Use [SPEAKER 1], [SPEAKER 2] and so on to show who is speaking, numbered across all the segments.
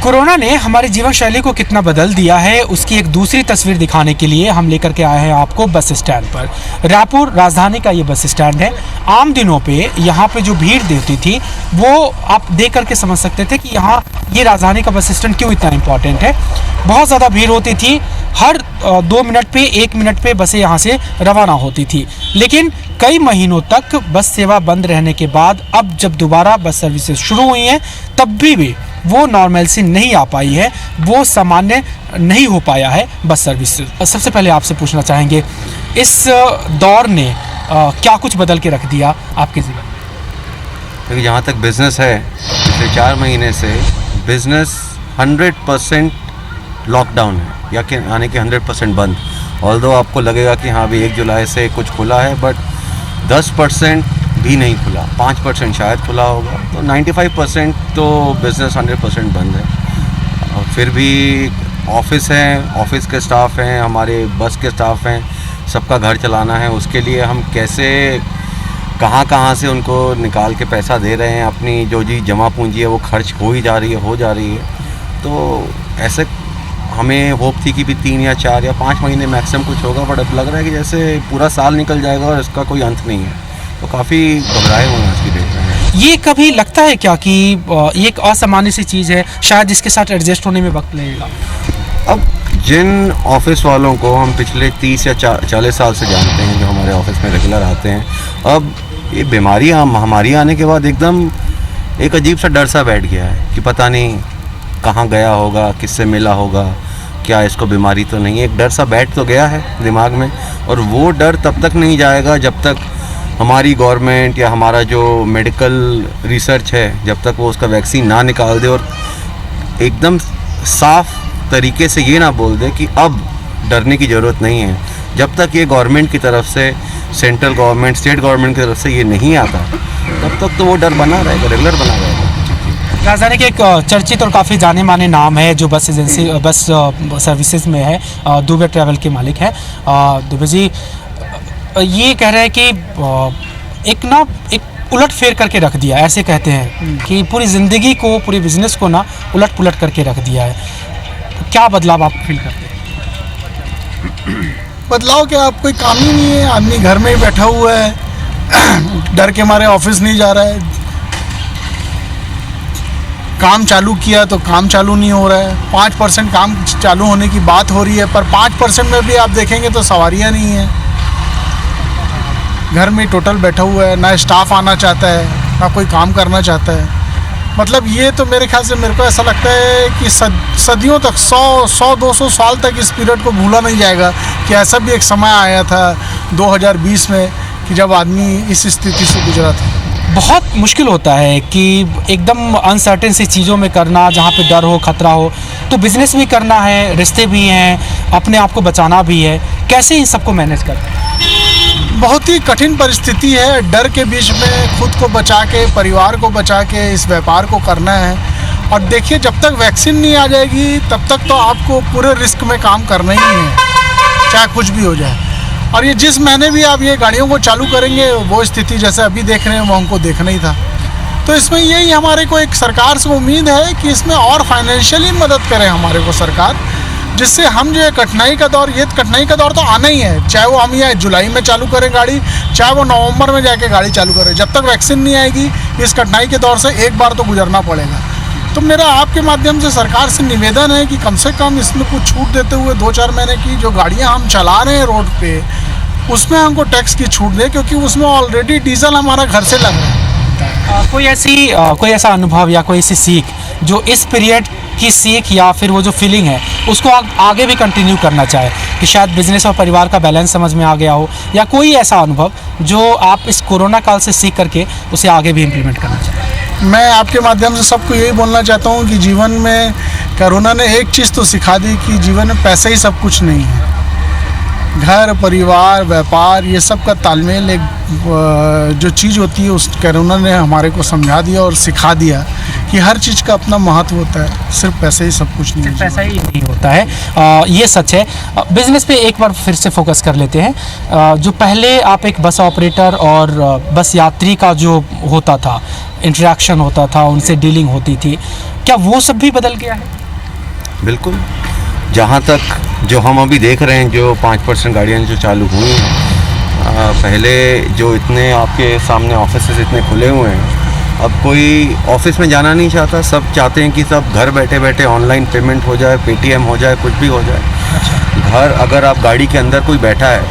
[SPEAKER 1] Corona ने हमारी जीवन शैली को कितना बदल दिया है, उसकी एक दूसरी तस्वीर दिखाने के लिए हम लेकर के आए हैं आपको बस स्टैंड पर। रायपुर राजधानी का ये बस स्टैंड है। आम दिनों पे यहाँ पे जो भीड़ होती थी वो आप देख करके समझ सकते थे कि यहाँ ये राजधानी का बस स्टैंड क्यों इतना इम्पोर्टेंट है। बहुत ज़्यादा भीड़ होती थी, हर 2 मिनट पे 1 मिनट पे बसें यहाँ से रवाना होती थी। लेकिन कई महीनों तक बस सेवा बंद रहने के बाद अब जब दोबारा बस सर्विसेज शुरू हुई हैं तब भी वो नॉर्मलसी नहीं आ पाई है, वो सामान्य नहीं हो पाया है बस सर्विसेज। सबसे पहले आपसे पूछना चाहेंगे, इस दौर ने क्या कुछ बदल के रख दिया आपके जीवन में?
[SPEAKER 2] क्योंकि जहाँ तक बिज़नेस है, पिछले 4 महीने से बिज़नेस 100% लॉकडाउन है या कि आने के 100% बंद। ऑल्दो आपको लगेगा कि हाँ भी 1 जुलाई से कुछ खुला है, बट 10% भी नहीं खुला, 5% शायद खुला होगा, तो 95% तो बिज़नेस 100% बंद है। और फिर भी ऑफिस हैं, ऑफिस के स्टाफ हैं, हमारे बस के स्टाफ हैं, सबका घर चलाना है। उसके लिए हम कैसे कहाँ से उनको निकाल के पैसा दे रहे हैं, अपनी जो जी जमा पूंजी है वो खर्च हो जा रही है। तो ऐसे हमें होप थी कि भी 3 या 4 या 5 महीने मैक्सिमम कुछ होगा, बट अब लग रहा है कि जैसे पूरा साल निकल जाएगा और इसका कोई अंत नहीं है। तो काफ़ी घबराए हुए हैं इसकी देख रहे हैं।
[SPEAKER 1] ये कभी लगता है क्या कि ये एक असामान्य सी चीज़ है, शायद इसके साथ एडजस्ट होने में वक्त लगेगा?
[SPEAKER 2] अब जिन ऑफिस वालों को हम पिछले 30 या 40 साल से जानते हैं, जो हमारे ऑफिस में रेगुलर आते हैं, अब ये बीमारी महामारी आने के बाद एकदम एक अजीब सा डर सा बैठ गया है कि पता नहीं कहाँ गया होगा, किससे मिला होगा, क्या इसको बीमारी तो नहीं है। एक डर सा बैठ तो गया है दिमाग में, और वो डर तब तक नहीं जाएगा जब तक हमारी गवर्नमेंट या हमारा जो मेडिकल रिसर्च है, जब तक वो उसका वैक्सीन ना निकाल दे और एकदम साफ तरीके से ये ना बोल दे कि अब डरने की ज़रूरत नहीं है। जब तक ये गवर्नमेंट की तरफ से, सेंट्रल गवर्नमेंट, स्टेट गवर्नमेंट की तरफ से ये नहीं आता, तब तक तो वो डर बना रहेगा, रेगुलर बना रहेगा।
[SPEAKER 1] राजधानी के एक चर्चित और काफ़ी जाने माने नाम है जो बस सर्विसेज में है, दुबे ट्रैवल के मालिक हैं। दुबे जी ये कह रहे हैं कि एक उलट फेर करके रख दिया, ऐसे कहते हैं कि पूरी ज़िंदगी को, पूरे बिजनेस को ना उलट पुलट करके रख दिया है। तो क्या बदलाव आप फील करते हैं?
[SPEAKER 3] बदलाव क्या, आप कोई काम ही नहीं है, आदमी घर में ही बैठा हुआ है, डर के मारे ऑफिस नहीं जा रहा है। काम चालू किया तो काम चालू नहीं हो रहा है। 5% काम चालू होने की बात हो रही है, पर 5% में भी आप देखेंगे तो सवारियां नहीं है। घर में टोटल बैठा हुआ है, ना स्टाफ आना चाहता है, ना कोई काम करना चाहता है। मतलब ये तो मेरे ख्याल से, मेरे को ऐसा लगता है कि सदियों तक, 100-200 साल तक इस पीरियड को भूला नहीं जाएगा कि ऐसा भी एक समय आया था 2020 में कि जब आदमी इस स्थिति से गुजरा था।
[SPEAKER 1] बहुत मुश्किल होता है कि एकदम अनसर्टेन सी चीज़ों में करना, जहाँ पे डर हो, खतरा हो। तो बिज़नेस भी करना है, रिश्ते भी हैं, अपने आप को बचाना भी है। कैसे इन सबको मैनेज करते हैं?
[SPEAKER 3] बहुत ही कठिन परिस्थिति है। डर के बीच में खुद को बचा के, परिवार को बचा के इस व्यापार को करना है। और देखिए, जब तक वैक्सीन नहीं आ जाएगी तब तक तो आपको पूरे रिस्क में काम करना ही है, चाहे कुछ भी हो जाए। और ये जिस महीने भी आप ये गाड़ियों को चालू करेंगे, वो स्थिति जैसे अभी देख रहे हैं वो हमको देखना ही था। तो इसमें यही हमारे को एक सरकार से उम्मीद है कि इसमें और फाइनेंशियली मदद करे हमारे को सरकार, जिससे हम जो ये कठिनाई का दौर तो आना ही है। चाहे वो हम या जुलाई में चालू करें गाड़ी, चाहे वो नवंबर में जाके गाड़ी चालू करें, जब तक वैक्सीन नहीं आएगी इस कठिनाई के दौर से एक बार तो गुजरना पड़ेगा। तो मेरा आपके माध्यम से सरकार से निवेदन है कि कम से कम इसमें कुछ छूट देते हुए 2-4 महीने की जो गाड़ियां हम चला रहे हैं रोड पे, उसमें हमको टैक्स की छूट दे, क्योंकि उसमें ऑलरेडी डीजल हमारा घर से लग रहा है।
[SPEAKER 1] कोई ऐसा अनुभव या कोई ऐसी सीख जो इस पीरियड की सीख या फिर वो जो फीलिंग है उसको आगे भी कंटिन्यू करना चाहे, कि शायद बिजनेस और परिवार का बैलेंस समझ में आ गया हो, या कोई ऐसा अनुभव जो आप इस कोरोना काल से सीख करके उसे आगे भी इम्प्लीमेंट करना चाहें?
[SPEAKER 3] मैं आपके माध्यम से सबको यही बोलना चाहता हूँ कि जीवन में कोरोना ने एक चीज़ तो सिखा दी कि जीवन में पैसे ही सब कुछ नहीं है। घर परिवार व्यापार ये सब का तालमेल एक जो चीज़ होती है उस कोरोना ने हमारे को समझा दिया और सिखा दिया कि हर चीज़ का अपना महत्व होता है, सिर्फ पैसे ही सब कुछ नहीं है।
[SPEAKER 1] पैसा ही नहीं होता है, ये सच है। बिजनेस पे एक बार फिर से फोकस कर लेते हैं। जो पहले आप एक बस ऑपरेटर और बस यात्री का जो होता था, इंटरेक्शन होता था, उनसे डीलिंग होती थी, क्या वो सब भी बदल गया है?
[SPEAKER 2] बिल्कुल। जहाँ तक जो हम अभी देख रहे हैं, जो 5% गाड़ियाँ जो चालू हुई हैं, पहले जो इतने आपके सामने ऑफिसेज इतने खुले हुए हैं, अब कोई ऑफिस में जाना नहीं चाहता। सब चाहते हैं कि सब घर बैठे बैठे ऑनलाइन पेमेंट हो जाए, पेटीएम हो जाए, कुछ भी हो जाए। घर अगर आप गाड़ी के अंदर कोई बैठा है,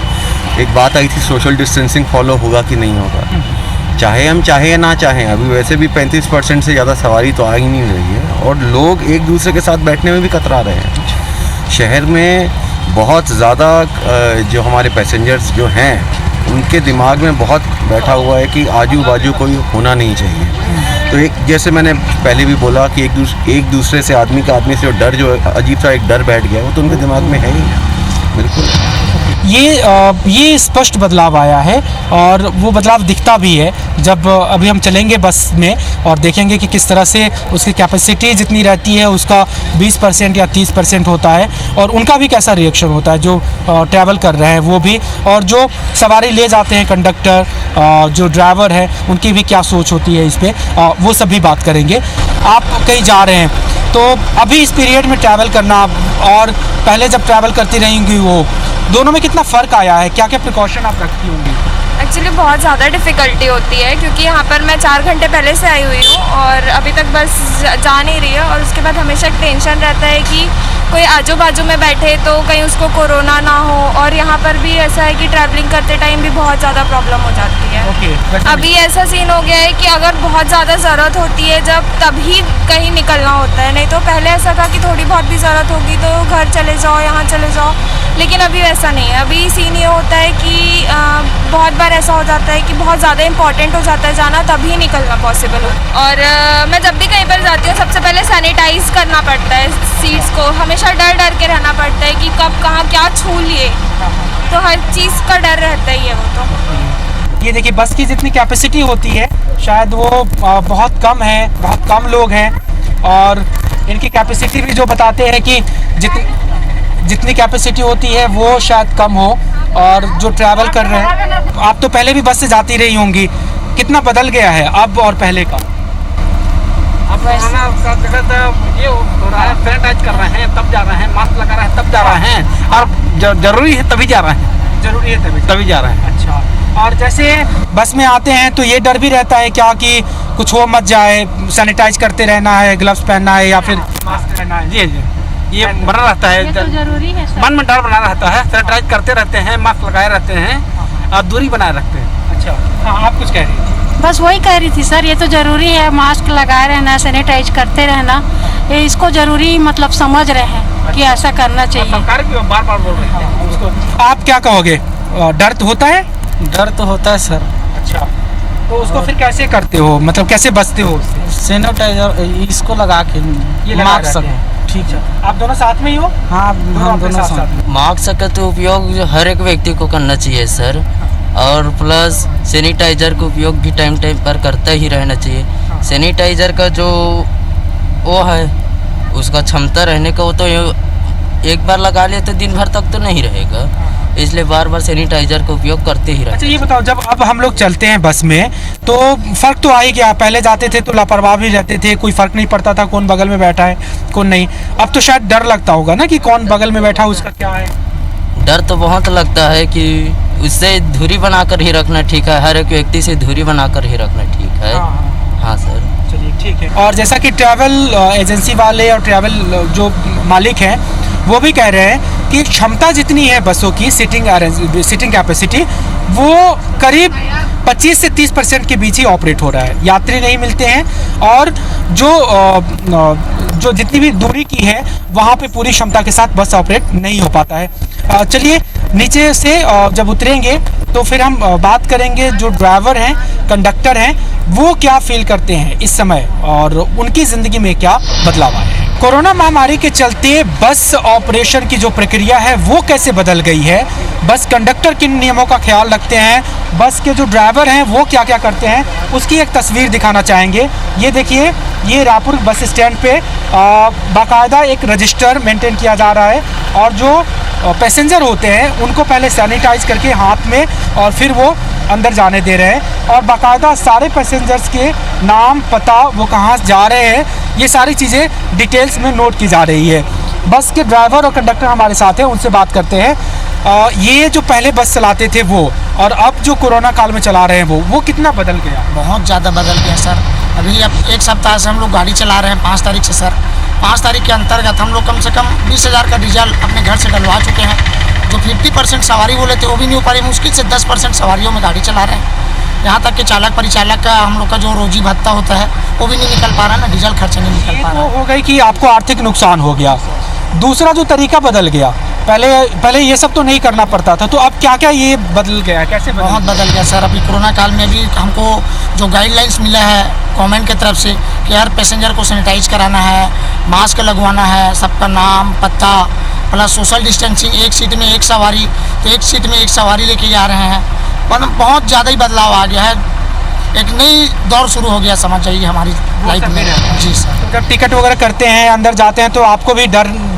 [SPEAKER 2] एक बात आई थी सोशल डिस्टेंसिंग फॉलो होगा कि नहीं होगा, चाहे हम चाहे या ना चाहें। अभी वैसे भी 35% से ज़्यादा सवारी तो आ ही नहीं रही है और लोग एक दूसरे के साथ बैठने में भी कतरा रहे हैं। शहर में बहुत ज़्यादा जो हमारे पैसेंजर्स जो हैं, उनके दिमाग में बहुत बैठा हुआ है कि आजू बाजू कोई होना नहीं चाहिए। तो एक जैसे मैंने पहले भी बोला कि एक दूसरे से आदमी से जो डर, जो अजीब सा एक डर बैठ गया, वो तो उनके दिमाग में है ही। बिल्कुल
[SPEAKER 1] ये स्पष्ट बदलाव आया है और वो बदलाव दिखता भी है जब अभी हम चलेंगे बस में और देखेंगे कि किस तरह से उसकी कैपेसिटी जितनी रहती है उसका 20% या 30% होता है और उनका भी कैसा रिएक्शन होता है, जो ट्रैवल कर रहे हैं वो भी, और जो सवारी ले जाते हैं कंडक्टर, जो ड्राइवर है, उनकी भी क्या सोच होती है इस पर, वो सब भी बात करेंगे। आप कहीं जा रहे हैं तो अभी इस पीरियड में ट्रैवल करना और पहले जब ट्रैवल करती रहेंगी, वो दोनों में कितना फ़र्क आया है? क्या क्या प्रिकॉशन आप रखती होंगी?
[SPEAKER 4] एक्चुअली बहुत ज़्यादा डिफ़िकल्टी होती है क्योंकि यहाँ पर मैं 4 घंटे पहले से आई हुई हूँ और अभी तक बस जा नहीं रही है और उसके बाद हमेशा एक टेंशन रहता है कि कोई आजू बाजू में बैठे तो कहीं उसको कोरोना ना हो। और यहाँ पर भी ऐसा है कि ट्रैवलिंग करते टाइम भी बहुत ज़्यादा प्रॉब्लम हो जाती है। अभी ऐसा सीन हो गया है कि अगर बहुत ज़्यादा ज़रूरत होती है जब तभी कहीं निकलना होता है, नहीं तो पहले ऐसा था कि थोड़ी बहुत भी ज़रूरत होगी तो घर चले जाओ, यहाँ चले जाओ, लेकिन अभी वैसा नहीं है। अभी सीन ये होता है कि बहुत बार ऐसा हो जाता है कि बहुत ज़्यादा इंपॉर्टेंट हो जाता है जाना, तभी निकलना पॉसिबल हो। और मैं जब भी कहीं पर जाती हूँ सबसे पहले सैनिटाइज़ करना पड़ता है सीट्स को, हमेशा डर डर के रहना पड़ता है कि कब कहाँ क्या छू लिए, तो हर चीज़ का डर रहता ही है वो तो।
[SPEAKER 1] ये देखिए, बस की जितनी कैपेसिटी होती है शायद वो बहुत कम है, बहुत कम लोग हैं और इनकी कैपेसिटी भी जो बताते हैं कि जितनी कैपेसिटी होती है वो शायद कम हो। और जो ट्रैवल कर रहे हैं, आप तो पहले भी बस से जाती रही होंगी, कितना बदल गया है अब और पहले का?
[SPEAKER 5] अब ये हो रहा है, सैनिटाइज कर रहे हैं तब जा रहे हैं, मास्क लगा रहे हैं तब जा रहे हैं, और जरूरी है तभी जा रहे हैं,
[SPEAKER 1] जरूरी है
[SPEAKER 5] तभी जा रहे हैं।
[SPEAKER 1] अच्छा, और जैसे बस में आते हैं तो ये डर भी रहता है क्या कि कुछ हो मत जाए, सैनिटाइज करते रहना है, ग्लव्स पहनना है या फिर मास्क पहनना है?
[SPEAKER 5] जी जी, ये बना रहता है,
[SPEAKER 6] ये तो जरूरी है सर।
[SPEAKER 5] मन में डर बना रहता है, सैनिटाइज करते रहते हैं, मास्क लगाए रहते हैं और दूरी बनाए रखते हैं।
[SPEAKER 1] अच्छा, हाँ, आप कुछ कह रही थी?
[SPEAKER 6] बस वही कह रही थी सर, ये तो ज़रूरी है, मास्क लगाए रहना, सैनिटाइज करते रहना, ये इसको ज़रूरी मतलब समझ रहे हैं कि ऐसा करना चाहिए।
[SPEAKER 5] सरकार भी बार बार बोल रही है उसको।
[SPEAKER 1] आप क्या कहोगे, डर तो होता है?
[SPEAKER 7] डर तो होता है सर।
[SPEAKER 1] अच्छा, तो उसको फिर कैसे करते हो, मतलब कैसे बचते हो उससे?
[SPEAKER 7] सैनिटाइजर इसको लगा के मास्क सब।
[SPEAKER 1] ठीक है, आप दोनों साथ में ही हो?
[SPEAKER 7] हाँ, हम दोनों साथ।
[SPEAKER 8] मास्क का तो उपयोग हर एक व्यक्ति को करना चाहिए सर, और प्लस सैनिटाइज़र का उपयोग भी टाइम टाइम पर करता ही रहना चाहिए। सैनिटाइज़र का जो वो है उसका क्षमता रहने का, वो तो एक बार लगा ले तो दिन भर तक तो नहीं रहेगा, इसलिए बार बार सैनिटाइज़र का उपयोग करते ही रहना।
[SPEAKER 1] अच्छा, ये बताओ, जब अब हम लोग चलते हैं बस में तो फ़र्क तो आ ही गया, पहले जाते थे तो लापरवाह भी रहते थे, कोई फ़र्क नहीं पड़ता था कौन बगल में बैठा है कौन नहीं। अब तो शायद डर लगता होगा ना कि कौन बगल में बैठा उसका क्या है?
[SPEAKER 8] डर तो बहुत लगता है कि उससे दूरी बनाकर ही रखना ठीक है, हर एक व्यक्ति से दूरी बनाकर ही रखना ठीक है। हाँ सर,
[SPEAKER 1] चलिए ठीक है। और जैसा कि ट्रैवल एजेंसी वाले और ट्रैवल जो मालिक हैं वो भी कह रहे हैं कि क्षमता जितनी है बसों की सीटिंग कैपेसिटी, वो करीब 25 से 30% के बीच ही ऑपरेट हो रहा है, यात्री नहीं मिलते हैं और जो जितनी भी दूरी की है वहाँ पे पूरी क्षमता के साथ बस ऑपरेट नहीं हो पाता है। चलिए नीचे से जब उतरेंगे तो फिर हम बात करेंगे जो ड्राइवर हैं, कंडक्टर हैं, वो क्या फील करते हैं इस समय और उनकी ज़िंदगी में क्या बदलाव आए हैं। कोरोना महामारी के चलते बस ऑपरेशन की जो प्रक्रिया है वो कैसे बदल गई है, बस कंडक्टर किन नियमों का ख्याल रखते हैं, बस के जो ड्राइवर हैं वो क्या क्या करते हैं, उसकी एक तस्वीर दिखाना चाहेंगे। ये देखिए, ये रायपुर बस स्टैंड पे बाकायदा एक रजिस्टर मेंटेन किया जा रहा है और जो पैसेंजर होते हैं उनको पहले सैनिटाइज करके हाथ में और फिर वो अंदर जाने दे रहे हैं और बाकायदा सारे पैसेंजर्स के नाम, पता, वो कहाँ जा रहे हैं, ये सारी चीज़ें डिटेल्स में नोट की जा रही है। बस के ड्राइवर और कंडक्टर हमारे साथ हैं, उनसे बात करते हैं। ये जो पहले बस चलाते थे वो और अब जो कोरोना काल में चला रहे हैं वो कितना बदल गया?
[SPEAKER 9] बहुत ज़्यादा बदल गया सर। अभी अब एक सप्ताह से हम लोग गाड़ी चला रहे हैं, 5 तारीख से सर। 5 तारीख के अंतर्गत हम लोग कम से कम 20,000 का डीजल अपने घर से डलवा चुके हैं। जो 50% सवारी बोले थे वो भी नहीं हो पा रही, मुश्किल से 10% सवारियों में गाड़ी चला रहे हैं। यहाँ तक कि चालक परिचालक का हम लोग का जो रोजी भत्ता होता है वो भी नहीं निकल पा रहा है, ना डीजल खर्चा नहीं निकल पा रहा है।
[SPEAKER 1] हो गई कि आपको आर्थिक नुकसान हो गया। दूसरा जो तरीका बदल गया, पहले ये सब तो नहीं करना पड़ता था, तो अब क्या क्या ये बदल गया, कैसे बदल?
[SPEAKER 9] बहुत बदल गया सर। अभी कोरोना काल में भी हमको जो गाइडलाइंस मिला है गवर्नमेंट की तरफ से कि हर पैसेंजर को सैनिटाइज कराना है, मास्क लगवाना है, सबका नाम, पता, प्लस सोशल डिस्टेंसिंग, एक सीट में एक सवारी, तो एक सीट में एक सवारी लेके जा रहे हैं। मतलब बहुत ज़्यादा ही बदलाव आ गया है, एक नई दौर शुरू हो गया समझ जाइए हमारी लाइफ में। जी सर।
[SPEAKER 1] तो जब टिकट वगैरह करते हैं, अंदर जाते हैं, तो आपको भी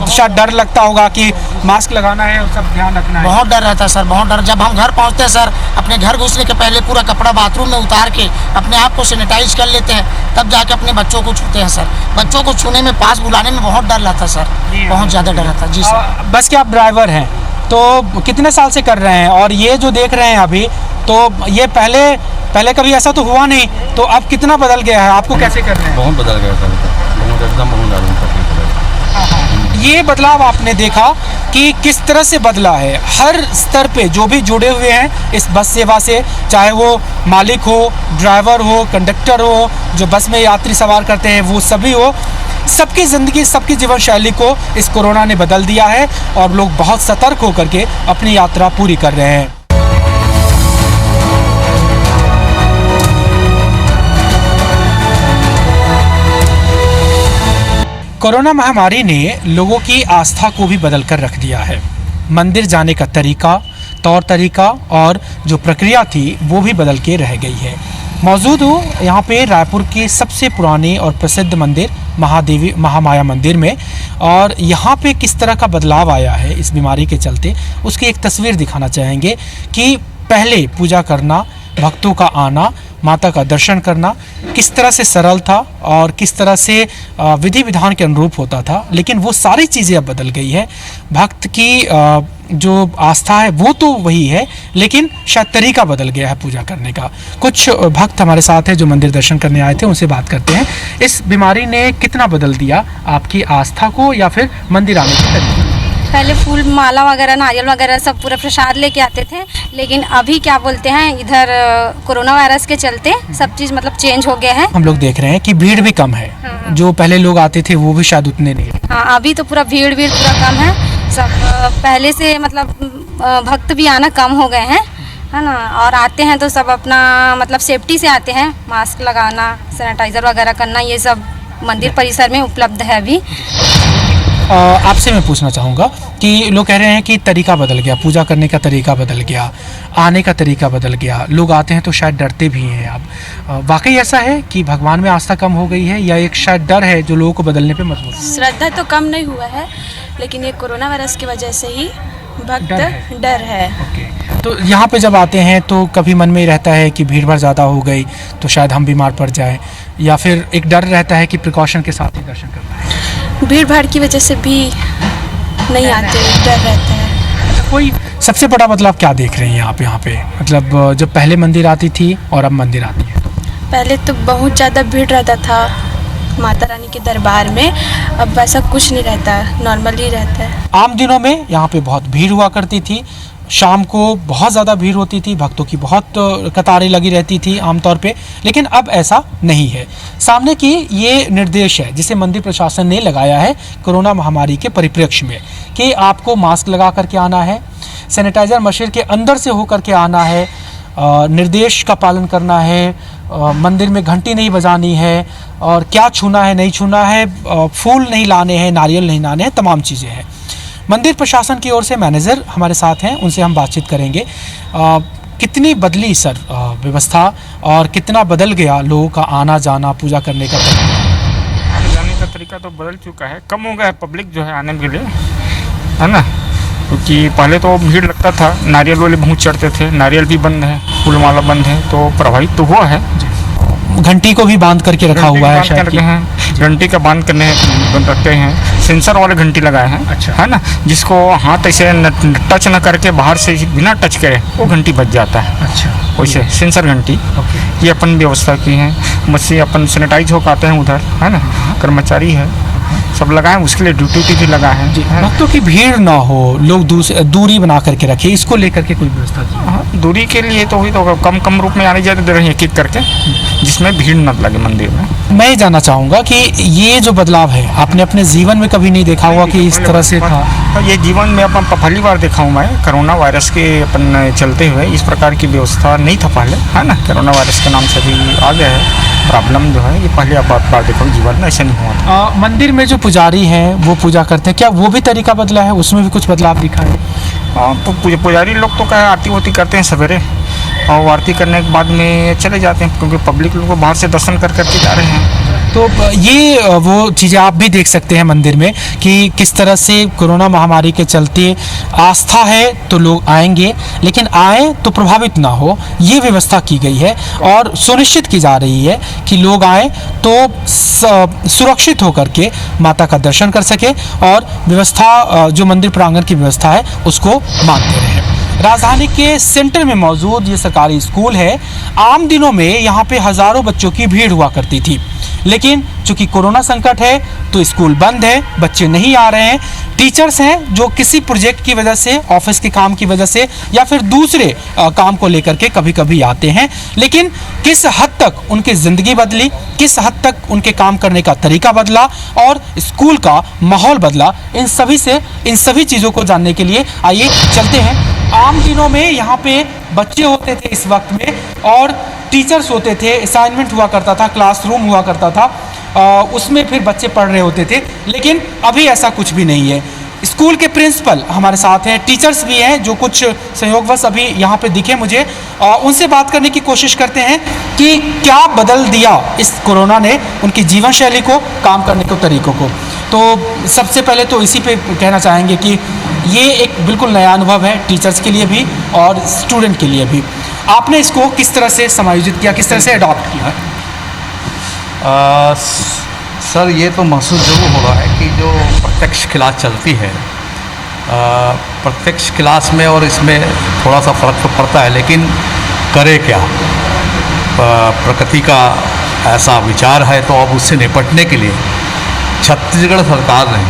[SPEAKER 1] शायद डर लगता होगा कि मास्क लगाना है और सब ध्यान रखना है?
[SPEAKER 9] बहुत डर रहता है सर, बहुत डर। जब हम घर पहुंचते हैं सर, अपने घर घुसने के पहले पूरा कपड़ा बाथरूम में उतार के अपने आप को सैनिटाइज कर लेते हैं, तब जाके अपने बच्चों को छूते हैं सर। बच्चों को छूने में, पास बुलाने में बहुत डर लगता है सर, बहुत ज़्यादा डर रहता है। जी सर।
[SPEAKER 1] बस के आप ड्राइवर हैं तो कितने साल से कर रहे हैं, और ये जो देख रहे हैं अभी, तो ये पहले कभी ऐसा तो हुआ नहीं, तो अब कितना बदल गया है, आपको कैसे कर रहे हैं?
[SPEAKER 2] बहुत बदल गया सर, बहुत एकदम बहुत ज़्यादा।
[SPEAKER 1] ये बदलाव आपने देखा कि किस तरह से बदला है। हर स्तर पे जो भी जुड़े हुए हैं इस बस सेवा से, चाहे वो मालिक हो, ड्राइवर हो, कंडक्टर हो, जो बस में यात्री सवार करते हैं वो सभी हो, सबकी ज़िंदगी, सबकी जीवन शैली को इस कोरोना ने बदल दिया है और लोग बहुत सतर्क होकर के अपनी यात्रा पूरी कर रहे हैं। कोरोना महामारी ने लोगों की आस्था को भी बदल कर रख दिया है। मंदिर जाने का तरीका, तौर तरीका और जो प्रक्रिया थी वो भी बदल के रह गई है। मौजूद हूँ यहाँ पे रायपुर के सबसे पुराने और प्रसिद्ध मंदिर महादेवी महामाया मंदिर में, और यहाँ पे किस तरह का बदलाव आया है इस बीमारी के चलते उसकी एक तस्वीर दिखाना चाहेंगे कि पहले पूजा करना, भक्तों का आना, माता का दर्शन करना किस तरह से सरल था और किस तरह से विधि विधान के अनुरूप होता था, लेकिन वो सारी चीज़ें अब बदल गई है। भक्त की जो आस्था है वो तो वही है, लेकिन शायद तरीका बदल गया है पूजा करने का। कुछ भक्त हमारे साथ हैं जो मंदिर दर्शन करने आए थे, उनसे बात करते हैं। इस बीमारी ने कितना बदल दिया आपकी आस्था को या फिर मंदिर आने के तरीके?
[SPEAKER 10] पहले फूल माला वगैरह, नारियल वगैरह सब पूरा प्रसाद लेके आते थे, लेकिन अभी क्या बोलते हैं, इधर कोरोना वायरस के चलते सब चीज़ मतलब चेंज हो गया है।
[SPEAKER 1] हम लोग देख रहे हैं कि भीड़ भी कम है।
[SPEAKER 10] हाँ।
[SPEAKER 1] जो पहले लोग आते थे वो भी शायद उतने नहीं।
[SPEAKER 10] हाँ, अभी तो पूरा भीड़ पूरा कम है। सब पहले से मतलब भक्त भी आना कम हो गए हैं, है ना। और आते हैं तो सब अपना मतलब सेफ्टी से आते हैं, मास्क लगाना, सैनिटाइज़र वगैरह करना, ये सब मंदिर परिसर में उपलब्ध है अभी।
[SPEAKER 1] आपसे मैं पूछना चाहूँगा कि लोग कह रहे हैं कि तरीका बदल गया, पूजा करने का तरीका बदल गया, आने का तरीका बदल गया, लोग आते हैं तो शायद डरते भी हैं। अब वाकई ऐसा है कि भगवान में आस्था कम हो गई है या एक शायद डर है जो लोगों को बदलने पे मजबूर?
[SPEAKER 11] श्रद्धा तो कम नहीं हुआ है, लेकिन ये कोरोना वायरस की वजह से ही भक्त डर है।
[SPEAKER 1] तो यहाँ पे जब आते हैं तो कभी मन में रहता है कि भीड़ भाड़ ज़्यादा हो गई तो शायद हम बीमार पड़ जाएं, या फिर एक डर रहता है कि प्रिकॉशन के साथ ही दर्शन करना है?
[SPEAKER 11] भीड़ भाड़ की वजह से भी नहीं आते, डर रहता है।
[SPEAKER 1] कोई सबसे बड़ा बदलाव क्या देख रहे हैं आप यहाँ पे, मतलब जब पहले मंदिर आती थी और अब मंदिर आती है?
[SPEAKER 11] पहले तो बहुत ज़्यादा भीड़ रहता था माता रानी के दरबार में, अब वैसा कुछ नहीं रहता, नॉर्मल ही रहता है।
[SPEAKER 1] आम दिनों में यहाँ पे बहुत भीड़ हुआ करती थी, शाम को बहुत ज़्यादा भीड़ होती थी, भक्तों की बहुत कतारें लगी रहती थी आमतौर पे, लेकिन अब ऐसा नहीं है। सामने की ये निर्देश है जिसे मंदिर प्रशासन ने लगाया है कोरोना महामारी के परिप्रेक्ष्य में कि आपको मास्क लगा करके आना है, सैनिटाइज़र मशीन के अंदर से होकर के आना है, निर्देश का पालन करना है, मंदिर में घंटी नहीं बजानी है और क्या छूना है नहीं छूना है, फूल नहीं लाने हैं, नारियल नहीं लाने हैं, तमाम चीज़ें हैं। मंदिर प्रशासन की ओर से मैनेजर हमारे साथ हैं, उनसे हम बातचीत करेंगे। कितनी बदली सर व्यवस्था और कितना बदल गया लोगों का आना जाना, पूजा करने का
[SPEAKER 5] जाने का तरीका तो बदल चुका है, कम हो गया है पब्लिक जो है आने के लिए, है ना। क्योंकि पहले तो भीड़ लगता था, नारियल वाले बहुत चढ़ते थे, नारियल भी बंद है, फूल माला बंद है, तो प्रभावित तो हुआ है।
[SPEAKER 1] घंटी को भी बांध करके रखा हुआ है शायद कि?
[SPEAKER 5] घंटी का बांध करने बंद रखते हैं, सेंसर वाले घंटी लगाए हैं,
[SPEAKER 1] अच्छा,
[SPEAKER 5] है ना, जिसको हाथ ऐसे टच न करके बाहर से बिना टच करे वो घंटी बज जाता है।
[SPEAKER 1] अच्छा,
[SPEAKER 5] वैसे सेंसर घंटी ये अपन व्यवस्था की है। मशीन अपन सैनिटाइज हो पाते हैं उधर, है ना, कर्मचारी है सब लगाए, उसके लिए ड्यूटी भी लगा है।
[SPEAKER 1] भक्तों की भीड़ ना हो, लोग दूरी बना करके रखे, इसको लेकर के कोई व्यवस्था की?
[SPEAKER 5] हाँ, दूरी के लिए तो हुई तो कम रूप में आने जाते दे रहे हैं एक एक करके, जिसमें भीड़ न लगे मंदिर में।
[SPEAKER 1] मैं ये जानना चाहूँगा कि ये जो बदलाव है आपने अपने जीवन में कभी नहीं देखा होगा कि इस तरह से था?
[SPEAKER 5] ये जीवन में अपन पहली बार देखा हूँ मैं, कोरोना वायरस के अपन चलते हुए इस प्रकार की व्यवस्था नहीं था पहले, है ना। कोरोना वायरस के नाम से भी आ गया है प्रॉब्लम जो है, ये पहले बार देखा जीवन में, ऐसा नहीं हुआ था।
[SPEAKER 1] मंदिर में जो पुजारी हैं वो पूजा करते हैं, क्या वो भी तरीका बदला है, उसमें भी कुछ बदलाव दिखा है?
[SPEAKER 5] हाँ, तो पुजारी लोग तो क्या आरती वारती करते हैं सवेरे, और आरती करने के बाद में चले जाते हैं, क्योंकि पब्लिक लोग बाहर से दर्शन करके जा रहे हैं।
[SPEAKER 1] तो ये वो चीज़ें आप भी देख सकते हैं मंदिर में कि किस तरह से कोरोना महामारी के चलते आस्था है तो लोग आएंगे, लेकिन आए तो प्रभावित ना हो, ये व्यवस्था की गई है और सुनिश्चित की जा रही है कि लोग आए तो सुरक्षित होकर के माता का दर्शन कर सके और व्यवस्था जो मंदिर प्रांगण की व्यवस्था है उसको मानते रहें। राजधानी के सेंटर में मौजूद ये सरकारी स्कूल है। आम दिनों में यहाँ पे हज़ारों बच्चों की भीड़ हुआ करती थी, लेकिन चूंकि कोरोना संकट है तो स्कूल बंद है, बच्चे नहीं आ रहे हैं। टीचर्स हैं जो किसी प्रोजेक्ट की वजह से, ऑफिस के काम की वजह से या फिर दूसरे काम को लेकर के कभी कभी आते हैं, लेकिन किस हद तक उनकी ज़िंदगी बदली, किस हद तक उनके काम करने का तरीका बदला और स्कूल का माहौल बदला, इन सभी चीज़ों को जानने के लिए आइए चलते हैं। आम दिनों में यहाँ पे बच्चे होते थे इस वक्त में और टीचर्स होते थे, असाइनमेंट हुआ करता था, क्लासरूम हुआ करता था, उसमें फिर बच्चे पढ़ रहे होते थे, लेकिन अभी ऐसा कुछ भी नहीं है। स्कूल के प्रिंसिपल हमारे साथ हैं, टीचर्स भी हैं जो कुछ संयोगवश अभी यहाँ पे दिखे मुझे, उनसे बात करने की कोशिश करते हैं कि क्या बदल दिया इस कोरोना ने उनकी जीवन शैली को, काम करने के तरीक़ों को। तो सबसे पहले तो इसी पे कहना चाहेंगे कि ये एक बिल्कुल नया अनुभव है टीचर्स के लिए भी और स्टूडेंट के लिए भी। आपने इसको किस तरह से समायोजित किया, किस तरह से अडॉप्ट किया?
[SPEAKER 12] सर, ये तो महसूस ज़रूर हो रहा है कि जो प्रत्यक्ष क्लास चलती है, प्रत्यक्ष क्लास में और इसमें थोड़ा सा फ़र्क तो पड़ता है, लेकिन करे क्या, प्रकृति का ऐसा विचार है, तो अब उससे निपटने के लिए छत्तीसगढ़ सरकार ने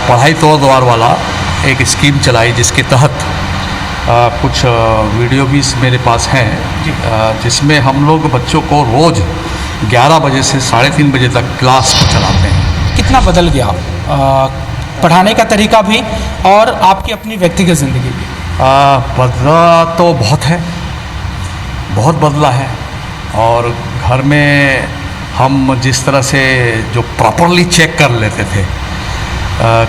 [SPEAKER 12] पढ़ाई तोड़ द्वार वाला एक स्कीम चलाई, जिसके तहत कुछ वीडियो भी मेरे पास हैं, जिसमें हम लोग बच्चों को रोज़ 11 बजे से 3:30 बजे तक क्लास को चलाते हैं।
[SPEAKER 1] कितना बदल गया पढ़ाने का तरीका भी और आपकी अपनी व्यक्तिगत ज़िंदगी भी?
[SPEAKER 12] बदला तो बहुत है, बहुत बदला है। और घर में हम जिस तरह से जो प्रॉपरली चेक कर लेते थे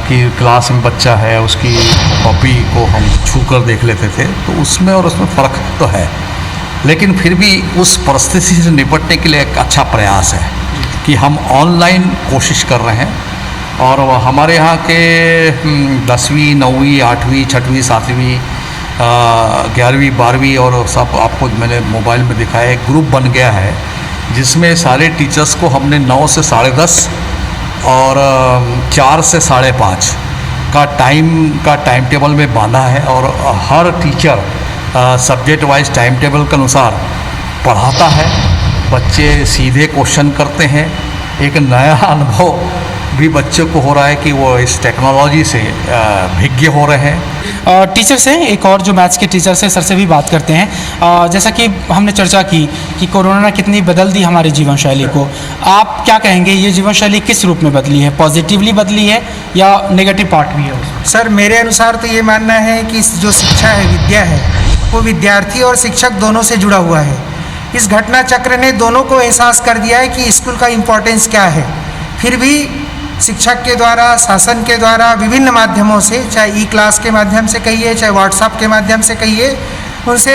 [SPEAKER 12] कि क्लास में बच्चा है, उसकी कॉपी को हम छू कर देख लेते थे, तो उसमें और उसमें फ़र्क तो है, लेकिन फिर भी उस परिस्थिति से निपटने के लिए एक अच्छा प्रयास है कि हम ऑनलाइन कोशिश कर रहे हैं। और हमारे यहाँ के 10वीं 9वीं 8वीं 6वीं 7वीं 11वीं 12वीं और सब आपको मैंने मोबाइल में दिखाया, एक ग्रुप बन गया है जिसमें सारे टीचर्स को हमने 9 से 10:30 और 4 से 5:30 का टाइम टेबल में बांधा है। और हर teacher subject wise time table के अनुसार पढ़ाता है, बच्चे सीधे क्वेश्चन करते हैं। एक नया अनुभव भी बच्चों को हो रहा है कि वो इस टेक्नोलॉजी से भिज्ञ हो रहे हैं।
[SPEAKER 1] टीचर से एक और जो मैथ्स के टीचर से सर से भी बात करते हैं। जैसा कि हमने चर्चा की कि कोरोना ने कितनी बदल दी हमारी जीवन शैली को, आप क्या कहेंगे ये जीवन शैली किस रूप में बदली है? पॉजिटिवली बदली है या नेगेटिव पार्ट भी है?
[SPEAKER 13] सर, मेरे अनुसार तो ये मानना है कि जो शिक्षा है, विद्या है, वो विद्यार्थी और शिक्षक दोनों से जुड़ा हुआ है। इस घटना चक्र ने दोनों को एहसास कर दिया है कि स्कूल का इम्पोर्टेंस क्या है। फिर भी शिक्षक के द्वारा, शासन के द्वारा विभिन्न माध्यमों से, चाहे ई क्लास के माध्यम से कहिए, चाहे व्हाट्सएप के माध्यम से कहिए, उनसे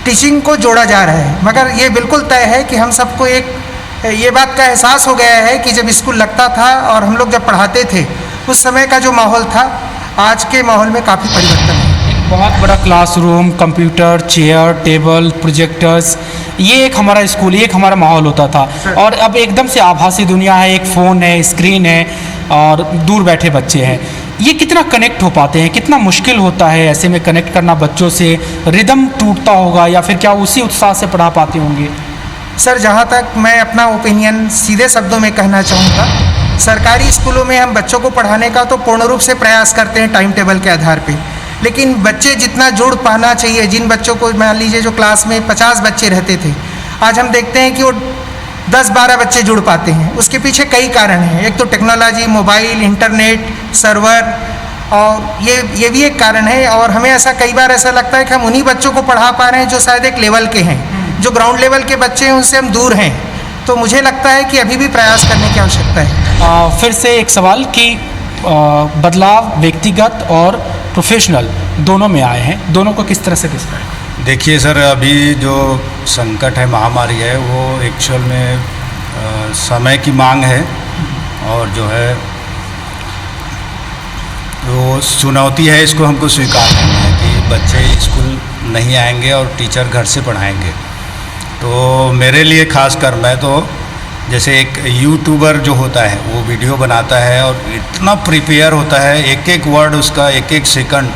[SPEAKER 13] टीचिंग को जोड़ा जा रहा है। मगर ये बिल्कुल तय है कि हम सबको एक ये बात का एहसास हो गया है कि जब स्कूल लगता था और हम लोग जब पढ़ाते थे, उस समय का जो माहौल था, आज के माहौल में काफ़ी परिवर्तन है।
[SPEAKER 1] एक बहुत बड़ा classroom, computer, chair, table, projectors, ये एक हमारा स्कूल, ये एक हमारा माहौल होता था। और अब एकदम से आभासी दुनिया है, एक फ़ोन है, स्क्रीन है और दूर बैठे बच्चे हैं। ये कितना कनेक्ट हो पाते हैं, कितना मुश्किल होता है ऐसे में कनेक्ट करना बच्चों से? रिदम टूटता होगा या फिर क्या उसी उत्साह से पढ़ा पाते होंगे?
[SPEAKER 13] सर, जहाँ तक मैं अपना ओपिनियन सीधे शब्दों में कहना चाहूँगा, सरकारी स्कूलों में हम बच्चों को पढ़ाने का तो पूर्ण रूप से प्रयास करते हैं टाइम टेबल के आधार पे, लेकिन बच्चे जितना जुड़ पाना चाहिए, जिन बच्चों को मान लीजिए जो क्लास में 50 बच्चे रहते थे, आज हम देखते हैं कि वो 10-12 बच्चे जुड़ पाते हैं। उसके पीछे कई कारण हैं। एक तो टेक्नोलॉजी, मोबाइल, इंटरनेट, सर्वर, और ये भी एक कारण है। और हमें ऐसा कई बार ऐसा लगता है कि हम उन्हीं बच्चों को पढ़ा पा रहे हैं जो शायद एक लेवल के हैं, जो ग्राउंड लेवल के बच्चे हैं उनसे हम दूर हैं। तो मुझे लगता है कि अभी भी प्रयास करने की आवश्यकता है।
[SPEAKER 1] फिर से एक सवाल कि बदलाव व्यक्तिगत और प्रोफेशनल दोनों में आए हैं, दोनों को किस तरह से देखते हैं?
[SPEAKER 14] देखिए सर, अभी जो संकट है, महामारी है, वो एक्चुअल में समय की मांग है और जो है वो चुनौती है, इसको हमको स्वीकार करना है कि बच्चे स्कूल नहीं आएंगे और टीचर घर से पढ़ाएंगे। तो मेरे लिए खासकर मैं तो जैसे एक यूट्यूबर जो होता है वो वीडियो बनाता है और इतना प्रिपेयर होता है, एक एक वर्ड उसका, एक एक सेकंड,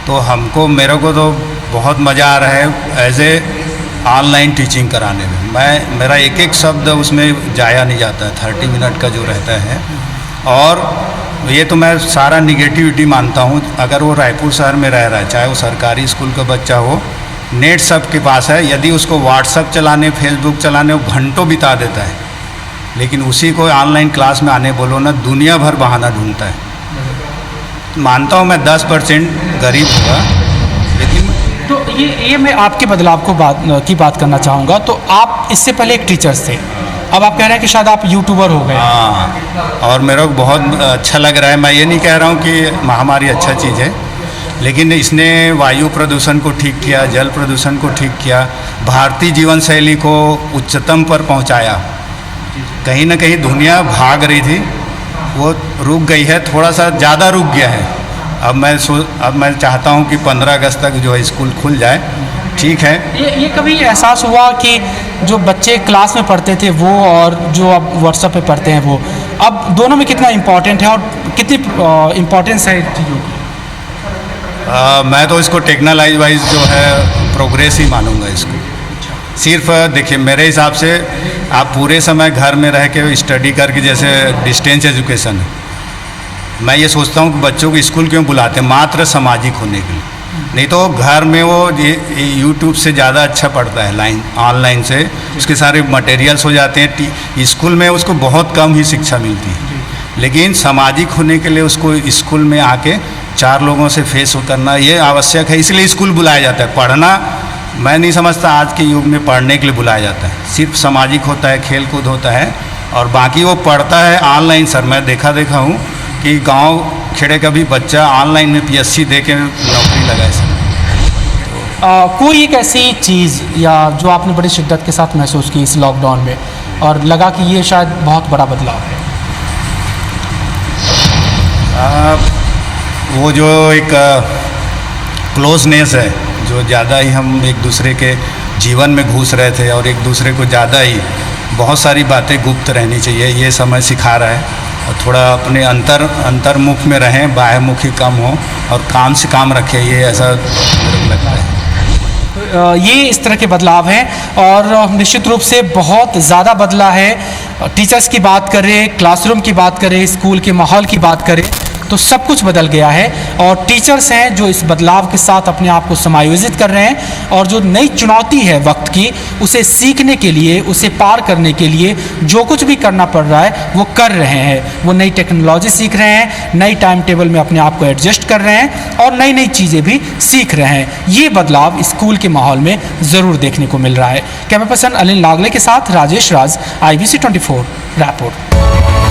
[SPEAKER 14] तो मेरे को तो बहुत मज़ा आ रहा है एज ए ऑनलाइन टीचिंग कराने में। मेरा एक एक शब्द उसमें जाया नहीं जाता है, 30 मिनट का जो रहता है। और ये तो मैं सारा निगेटिविटी मानता हूँ। अगर वो रायपुर शहर में रह रहा है, चाहे वो सरकारी स्कूल का बच्चा हो, नेट सबके पास है, यदि उसको व्हाट्सएप चलाने, फेसबुक चलाने वो घंटों बिता देता है, लेकिन उसी को ऑनलाइन क्लास में आने बोलो ना, दुनिया भर बहाना ढूंढता है। मानता हूँ मैं 10% गरीब होगा, लेकिन
[SPEAKER 1] तो ये मैं आपके बदलाव की बात करना चाहूँगा। तो आप इससे पहले एक टीचर थे, अब आप कह रहे हैं कि शायद आप यूट्यूबर हो गए।
[SPEAKER 14] हाँ, और मेरे को बहुत अच्छा लग रहा है। मैं ये नहीं कह रहा हूँ कि महामारी अच्छा चीज़ है, लेकिन इसने वायु प्रदूषण को ठीक किया, जल प्रदूषण को ठीक किया, भारतीय जीवन शैली को उच्चतम पर पहुँचाया। कहीं ना कहीं दुनिया भाग रही थी, वो रुक गई है, थोड़ा सा ज़्यादा रुक गया है। अब मैं चाहता हूँ कि 15 अगस्त तक जो है स्कूल खुल जाए। ठीक है,
[SPEAKER 1] ये कभी एहसास हुआ कि जो बच्चे क्लास में पढ़ते थे वो और जो अब व्हाट्सएप पे पढ़ते हैं वो, अब दोनों में कितना इम्पोर्टेंट है और कितनी इम्पोर्टेंस है चीज़ों की?
[SPEAKER 14] मैं तो इसको टेक्नोलॉजी वाइज जो है प्रोग्रेस ही मानूंगा इसको। सिर्फ देखिए, मेरे हिसाब से आप पूरे समय घर में रह के स्टडी करके, जैसे डिस्टेंस एजुकेशन है, मैं ये सोचता हूँ कि बच्चों को स्कूल क्यों बुलाते हैं? मात्र सामाजिक होने के लिए। नहीं तो घर में वो यूट्यूब से ज़्यादा अच्छा पढ़ता है, ऑनलाइन से उसके सारे मटेरियल्स हो जाते हैं। स्कूल में उसको बहुत कम ही शिक्षा मिलती है, लेकिन सामाजिक होने के लिए उसको स्कूल में आके 4 लोगों से फेस करना ये आवश्यक है, इसलिए स्कूल बुलाया जाता है। पढ़ना मैं नहीं समझता आज के युग में पढ़ने के लिए बुलाया जाता है, सिर्फ सामाजिक होता है, खेल कूद होता है, और बाकी वो पढ़ता है ऑनलाइन। सर, मैं देखा हूँ कि गांव खेड़े का भी बच्चा ऑनलाइन में PSC दे के नौकरी लगा है। सर,
[SPEAKER 1] कोई एक ऐसी चीज़ या जो आपने बड़ी शिद्दत के साथ महसूस की इस लॉकडाउन में और लगा कि ये शायद बहुत बड़ा बदलाव है?
[SPEAKER 14] वो जो एक क्लोजनेस है, जो ज़्यादा ही हम एक दूसरे के जीवन में घुस रहे थे और एक दूसरे को ज़्यादा ही बहुत सारी बातें गुप्त रहनी चाहिए, ये समय सिखा रहा है। और थोड़ा अपने अंतर्मुख में रहें, बाह्यमुखी कम हो और काम से काम रखें, ये ऐसा मेरे को लगता है।
[SPEAKER 1] ये इस तरह के बदलाव हैं और निश्चित रूप से बहुत ज़्यादा बदला है। टीचर्स की बात करें, क्लासरूम की बात करें, स्कूल के माहौल की बात करें, तो सब कुछ बदल गया है और टीचर्स हैं जो इस बदलाव के साथ अपने आप को समायोजित कर रहे हैं और जो नई चुनौती है वक्त की उसे सीखने के लिए, उसे पार करने के लिए जो कुछ भी करना पड़ रहा है वो कर रहे हैं। वो नई टेक्नोलॉजी सीख रहे हैं, नई टाइम टेबल में अपने आप को एडजस्ट कर रहे हैं और नई नई चीज़ें भी सीख रहे हैं। ये बदलाव स्कूल के माहौल में ज़रूर देखने को मिल रहा है। कैमरा पर्सन अनिल नागले के साथ राजेश राज, IBC 24 रायपुर।